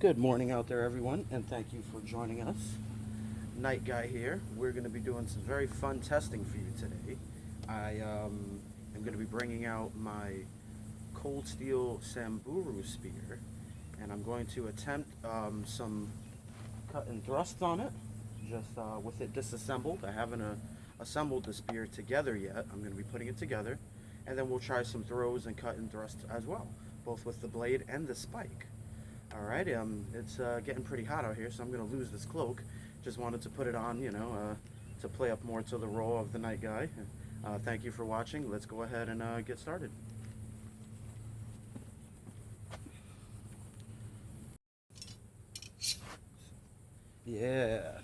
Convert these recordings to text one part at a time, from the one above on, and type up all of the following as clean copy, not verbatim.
Good morning out there, everyone, and thank you for joining us. Night Guy here. We're going to be doing some very fun testing for you today. I am going to be bringing out my cold steel Samburu Spear, and I'm going to attempt some cut and thrust on it, just with it disassembled. I haven't assembled the spear together yet. I'm going to be putting it together, and then we'll try some throws and cut and thrust as well, both with the blade and the spike. Alright, it's getting pretty hot out here, so I'm going to lose this cloak. Just wanted to put it on, to play up more to the role of the Night Guy. Thank you for watching. Let's go ahead and get started. Yeah.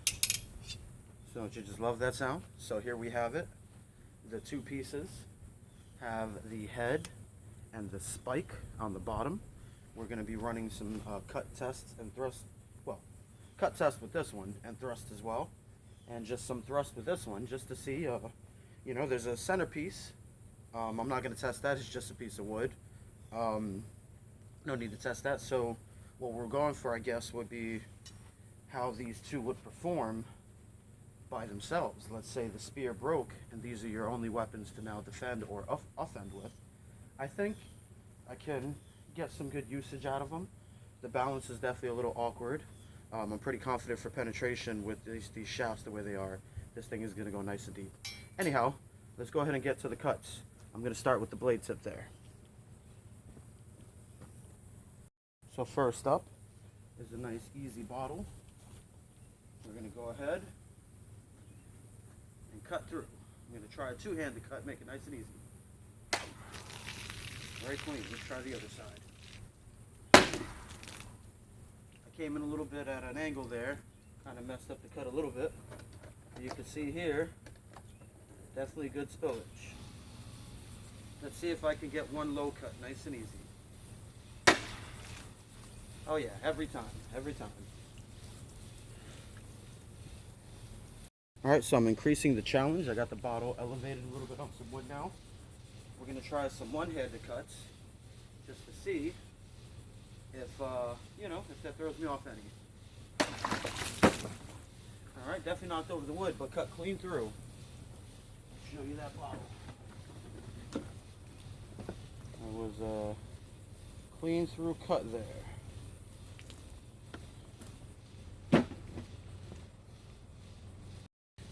So don't you just love that sound? So here we have it. The two pieces have the head and the spike on the bottom. We're going to be running some cut tests and thrust, well, cut test with this one and thrust as well, and just some thrust with this one just to see, there's a centerpiece. I'm not going to test that, it's just a piece of wood. No need to test that, so what we're going for, I guess, would be how these two would perform by themselves. Let's say the spear broke and these are your only weapons to now defend or offend with. I think I can get some good usage out of them. The balance is definitely a little awkward. I'm pretty confident for penetration with these shafts the way they are. This thing is going to go nice and deep. Anyhow, let's go ahead and get to the cuts. I'm going to start with the blade tip there. So first up is a nice easy bottle. We're going to go ahead and cut through. I'm going to try a two-handed cut, make it nice and easy. Very clean. Let's try the other side. I came in a little bit at an angle there, kind of messed up the cut a little bit. You can see here, definitely good spillage. Let's see if I can get one low cut, nice and easy. Oh yeah, every time, every time. Alright, so I'm increasing the challenge. I got the bottle elevated a little bit on some wood now. We're going to try some one-handed cuts, just to see if, if that throws me off any. Alright, definitely knocked over the wood, but cut clean through. I'll show you that bottle. It was a clean through cut there.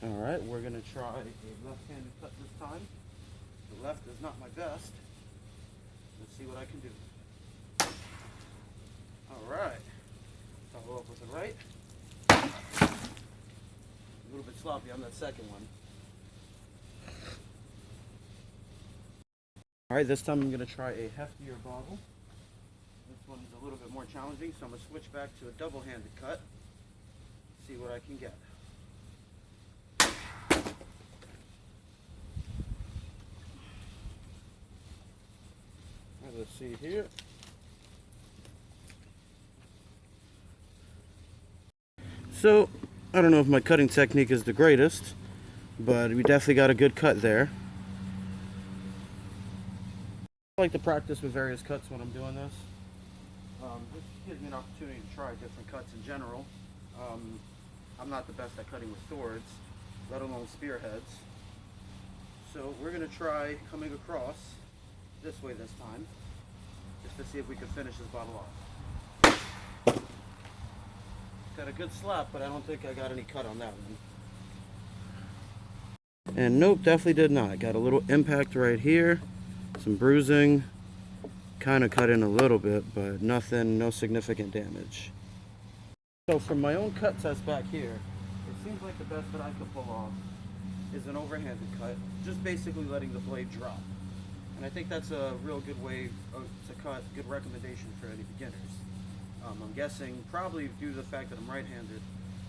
Alright, we're going to try a left-handed cut this time. The left is not my best. Let's see what I can do. Alright. Follow up with the right. A little bit sloppy on that second one. Alright, this time I'm going to try a heftier bottle. This one is a little bit more challenging, so I'm going to switch back to a double-handed cut. See what I can get. Let's see here. So, I don't know if my cutting technique is the greatest, but we definitely got a good cut there. I like to practice with various cuts when I'm doing this. This gives me an opportunity to try different cuts in general. I'm not the best at cutting with swords, let alone spearheads. So we're going to try coming across this way this time, just to see if we can finish this bottle off. Got a good slap, but I don't think I got any cut on that one. And nope, definitely did not. Got a little impact right here, some bruising, kind of cut in a little bit, but nothing, no significant damage. So from my own cut test back here, it seems like the best that I could pull off is an overhanded cut, just basically letting the blade drop. And I think that's a real good way to cut, good recommendation for any beginners. I'm guessing probably due to the fact that I'm right-handed,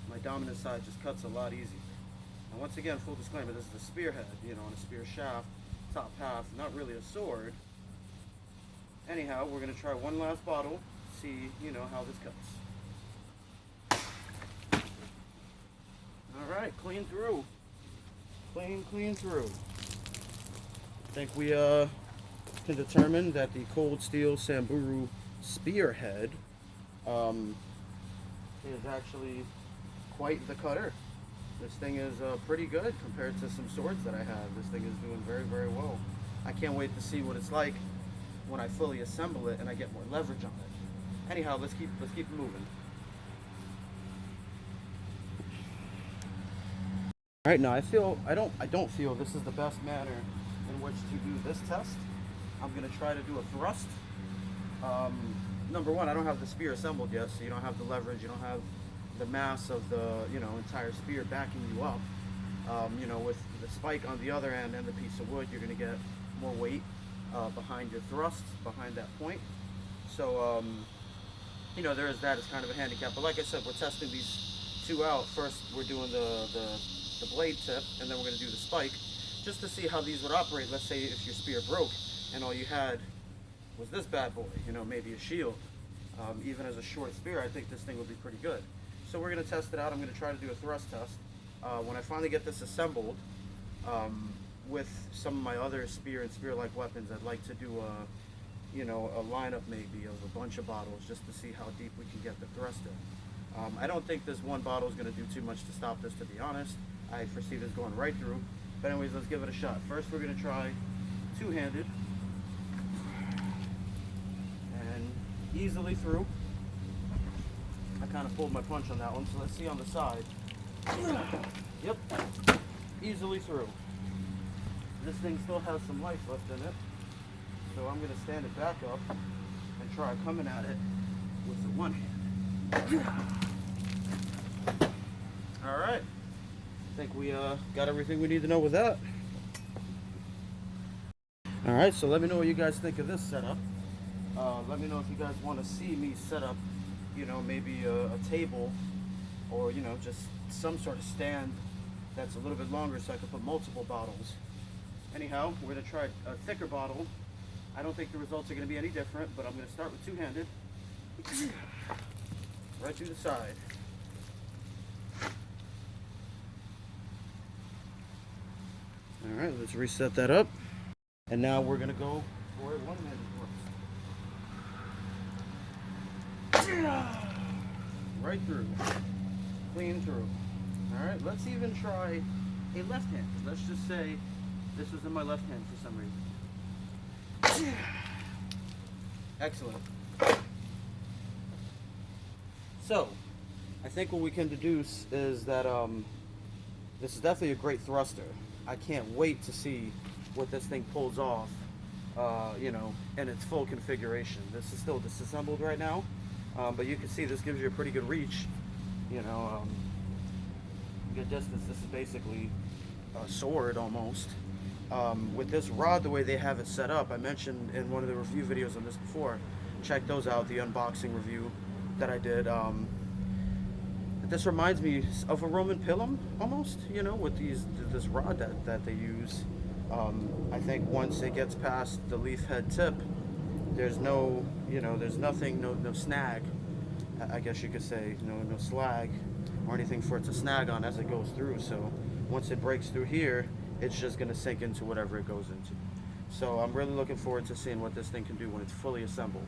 my dominant side just cuts a lot easier. And once again, full disclaimer, this is a spearhead, on a spear shaft, top half, not really a sword. Anyhow, we're going to try one last bottle, see, how this cuts. Alright, clean through. Clean through. I think we can determine that the cold steel Samburu Spearhead is actually quite the cutter. This thing is pretty good compared to some swords that I have. This thing is doing very, very well. I can't wait to see what it's like when I fully assemble it and I get more leverage on it. Anyhow, let's keep moving. All right, now I don't feel this is the best manner in which to do this test. I'm gonna try to do a thrust. Number one, I don't have the spear assembled yet, so you don't have the leverage, you don't have the mass of the entire spear backing you up. With the spike on the other end and the piece of wood, you're gonna get more weight behind your thrust, behind that point. So there is that as kind of a handicap. But like I said, we're testing these two out. First, we're doing the blade tip, and then we're gonna do the spike, just to see how these would operate. Let's say if your spear broke and all you had was this bad boy, maybe a shield. Even as a short spear, I think this thing would be pretty good. So we're going to test it out. I'm going to try to do a thrust test. When I finally get this assembled, with some of my other spear and spear-like weapons, I'd like to do a lineup maybe of a bunch of bottles, just to see how deep we can get the thrust in. I don't think this one bottle is going to do too much to stop this, to be honest. I foresee this going right through. But anyways, let's give it a shot. First, we're going to try two-handed. Easily through. I kind of pulled my punch on that one, so let's see on the side. Yep, easily through. This thing still has some life left in it, so I'm going to stand it back up and try coming at it with the one hand. All right, I think we got everything we need to know with that. All right, so let me know what you guys think of this setup. Let me know if you guys want to see me set up, maybe a table or, just some sort of stand that's a little bit longer so I can put multiple bottles. Anyhow, we're going to try a thicker bottle. I don't think the results are going to be any different, but I'm going to start with two-handed. Right through the side. All right, let's reset that up. And now we're going to go for a one-handed thrust. Right through, clean through. All right, let's even try a left hand. Let's just say this was in my left hand for some reason. Excellent. So, I think what we can deduce is that this is definitely a great thruster. I can't wait to see what this thing pulls off, in its full configuration. This is still disassembled right now. But you can see this gives you a pretty good reach, good distance. This is basically a sword almost. With this rod, the way they have it set up, I mentioned in one of the review videos on this before, check those out, the unboxing review that I did. This reminds me of a Roman pilum almost, with this rod that they use. I think once it gets past the leaf head tip, there's no, there's nothing, no snag, I guess you could say, no slag or anything for it to snag on as it goes through. So once it breaks through here, it's just going to sink into whatever it goes into. So I'm really looking forward to seeing what this thing can do when it's fully assembled.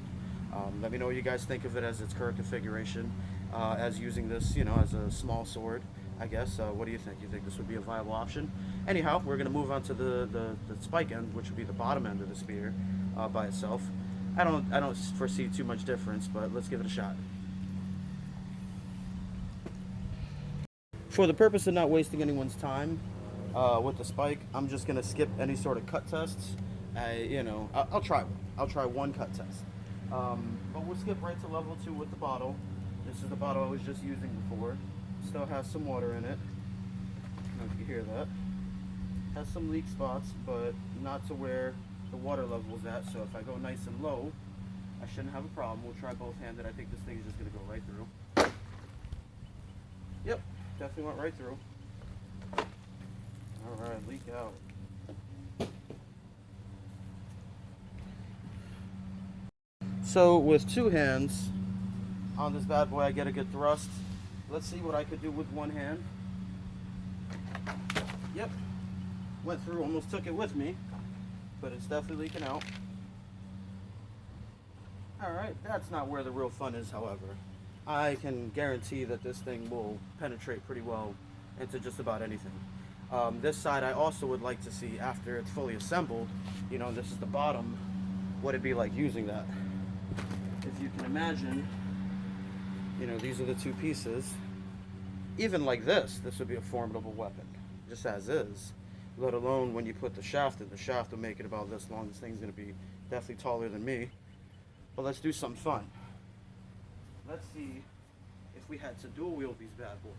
Let me know what you guys think of it as its current configuration, as using this, as a small sword, I guess. What do you think? You think this would be a viable option? Anyhow, we're going to move on to the spike end, which would be the bottom end of the spear by itself. I don't foresee too much difference, but let's give it a shot. For the purpose of not wasting anyone's time with the spike, I'm just gonna skip any sort of cut tests. I'll try one. I'll try one cut test. But we'll skip right to level 2 with the bottle. This is the bottle I was just using before. Still has some water in it. I don't know if you hear that. Has some leak spots, but not to where the water level is at. So if I go nice and low, I shouldn't have a problem. We'll try both-handed. I think this thing is just gonna go right through. Yep, definitely went right through. All right, leak out. So with two hands on this bad boy, I get a good thrust. Let's see what I could do with one hand. Yep, went through, almost took it with me, but it's definitely leaking out. All right, that's not where the real fun is, however. I can guarantee that this thing will penetrate pretty well into just about anything. This side I also would like to see after it's fully assembled, you know, this is the bottom, what it'd be like using that. If you can imagine, you know, these are the two pieces. Even like this would be a formidable weapon, just as is. Let alone when you put the shaft in. The shaft will make it about this long. This thing's going to be definitely taller than me. But let's do something fun. Let's see if we had to dual wield these bad boys,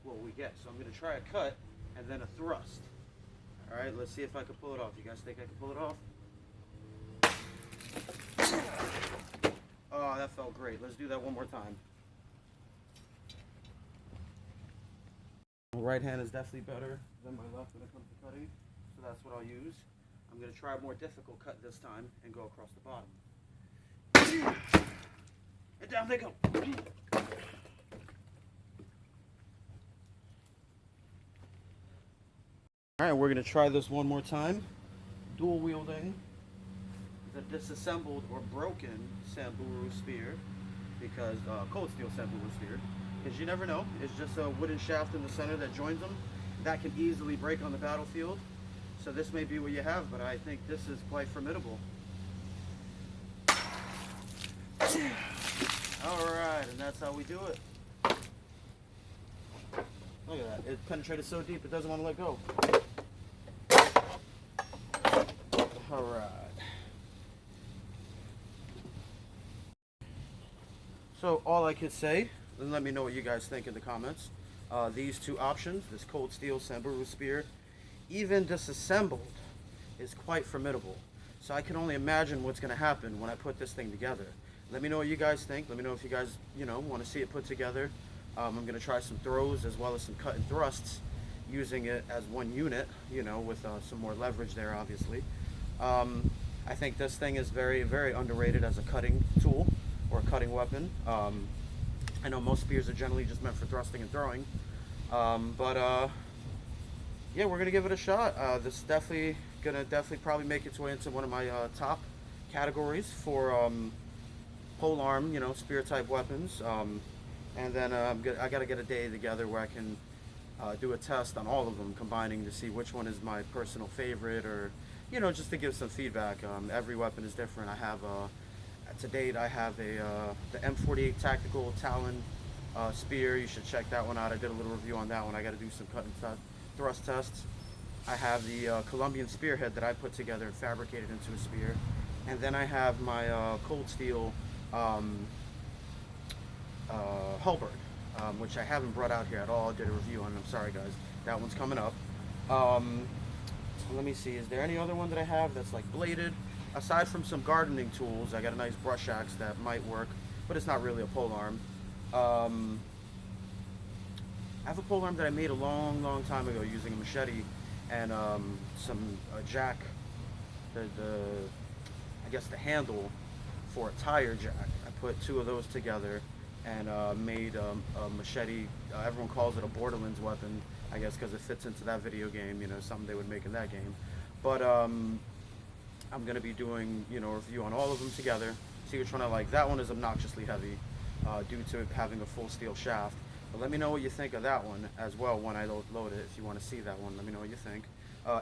what we get. So I'm going to try a cut and then a thrust. Alright, let's see if I can pull it off. You guys think I can pull it off? Oh, that felt great. Let's do that one more time. Right hand is definitely better than my left when it comes to cutting, so that's what I'll use. I'm going to try a more difficult cut this time and go across the bottom. And down they go. Alright, we're going to try this one more time. Dual wielding the disassembled or broken Samburu Spear, because cold steel Samburu Spear. Because you never know, it's just a wooden shaft in the center that joins them. That can easily break on the battlefield. So this may be what you have, but I think this is quite formidable. Alright, and that's how we do it. Look at that, it penetrated so deep it doesn't want to let go. Alright. So all I could say, and let me know what you guys think in the comments. These two options, this cold steel Samburu Spear, even disassembled, is quite formidable. So I can only imagine what's going to happen when I put this thing together. Let me know what you guys think. Let me know if you guys, you know, want to see it put together. I'm going to try some throws as well as some cut and thrusts, using it as one unit, you know, with some more leverage there, obviously. I think this thing is very, very underrated as a cutting tool or a cutting weapon. I know most spears are generally just meant for thrusting and throwing, but yeah, we're gonna give it a shot. This is definitely gonna probably make its way into one of my top categories for pole arm, you know, spear type weapons. And then I gotta get a day together where I can do a test on all of them, combining to see which one is my personal favorite, or you know, just to give some feedback. Every weapon is different. I have to date, I have the M48 Tactical Talon Spear. You should check that one out. I did a little review on that one. I got to do some cut and thrust tests. I have the Colombian Spearhead that I put together and fabricated into a spear. And then I have my cold steel halberd, which I haven't brought out here at all. I did a review on it. I'm sorry, guys. That one's coming up. Let me see. Is there any other one that I have that's like bladed? Aside from some gardening tools, I got a nice brush axe that might work, but it's not really a pole arm. I have a pole arm that I made a long, long time ago using a machete and some jack, I guess the handle for a tire jack. I put two of those together and made a machete. Everyone calls it a Borderlands weapon, I guess, because it fits into that video game, you know, something they would make in that game. But I'm going to be doing, you know, a review on all of them together, see which one I like. That one is obnoxiously heavy due to it having a full steel shaft. But let me know what you think of that one as well when I load it. If you want to see that one, let me know what you think.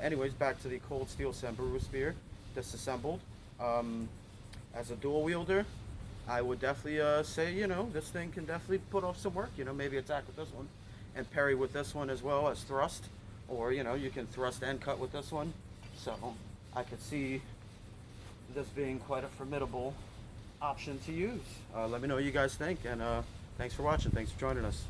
Anyways, back to the cold steel Samburu Spear, disassembled. As a dual wielder, I would definitely say, you know, this thing can definitely put off some work. You know, maybe attack with this one and parry with this one as well as thrust. Or, you know, you can thrust and cut with this one. So I could see this being quite a formidable option to use. Let me know what you guys think, and thanks for watching. Thanks for joining us.